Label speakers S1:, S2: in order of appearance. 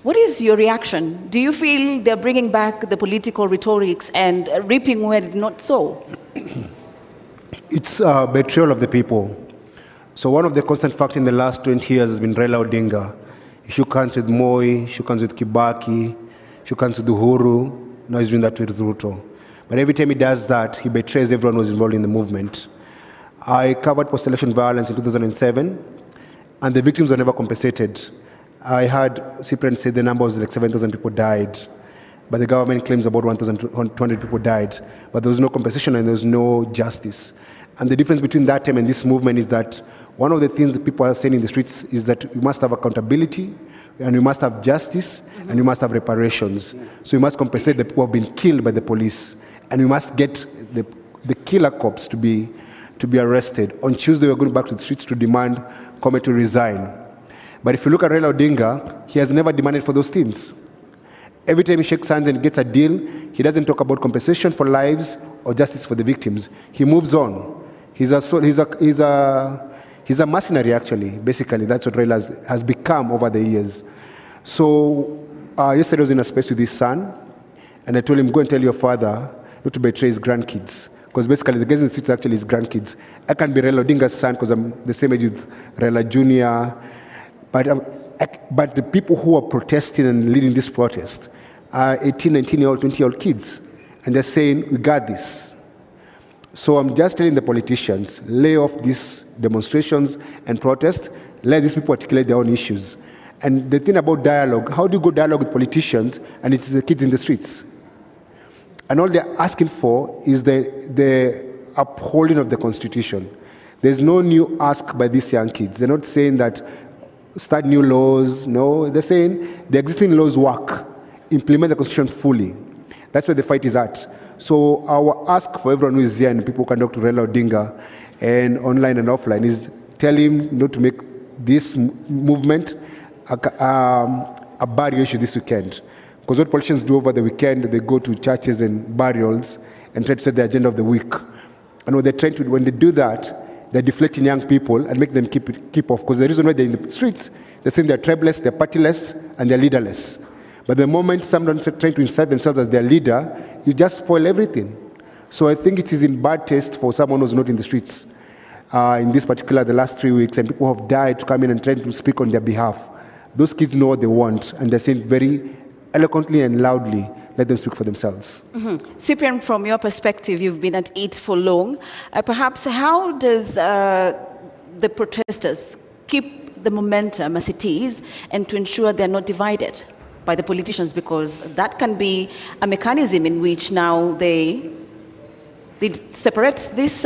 S1: What is your reaction? Do you feel they're bringing back the political rhetorics and reaping where it's not so?
S2: It's a betrayal of the people. So one of the constant factors in the last 20 years has been Raila Odinga. He shook hands with Moi, he shook hands with Kibaki, shook hands with Uhuru. Now he's doing that with Ruto. But every time he does that, he betrays everyone who was involved in the movement. I covered post-election violence in 2007, and the victims were never compensated. I heard Cyprian say the number was like 7,000 people died, but the government claims about 1,200 people died. But there was no compensation and there was no justice. And the difference between that time and this movement is that one of the things that people are saying in the streets is that we must have accountability, and we must have justice, and we must have reparations. So we must compensate the people who have been killed by the police, and we must get the killer cops to be arrested. On Tuesday, we're going back to the streets to demand Kome to resign. But if you look at Raila Odinga, he has never demanded for those things. Every time he shakes hands and gets a deal, he doesn't talk about compensation for lives or justice for the victims. He moves on. He's a mercenary, actually. Basically, that's what Raila has become over the years. So yesterday I was in a space with his son, and I told him, go and tell your father not to betray his grandkids. Because basically the guys in the streets are actually his grandkids. I can be Raila Odinga's son because I'm the same age with Raila Jr. But the people who are protesting and leading this protest are 18, 19-year-old, 20-year-old kids. And they're saying, we got this. So I'm just telling the politicians, lay off these demonstrations and protests, let these people articulate their own issues. And the thing about dialogue, how do you go dialogue with politicians and it's the kids in the streets? And all they're asking for is the upholding of the Constitution. There's no new ask by these young kids. They're not saying that start new laws. No, they're saying the existing laws work. Implement the Constitution fully. That's where the fight is at. So our ask for everyone who is here and people who can talk to Raila Odinga and online and offline is tell him not to make this movement a barrier issue this weekend. Because what politicians do over the weekend, they go to churches and burials and try to set the agenda of the week. And what they're trying to do, when they do that, they're deflecting young people and make them keep off. Because the reason why they're in the streets, they're saying they're tribeless, they're partyless, and they're leaderless. But the moment someone's trying to insert themselves as their leader, you just spoil everything. So I think it is in bad taste for someone who's not in the streets, in this particular, the last 3 weeks, and people have died to come in and try to speak on their behalf. Those kids know what they want, and they're saying very eloquently and loudly, let them speak for themselves.
S1: Cyprian, from your perspective, you've been at it for long. Perhaps how does the protesters keep the momentum as it is and to ensure they're not divided by the politicians? Because that can be a mechanism in which now they separate this.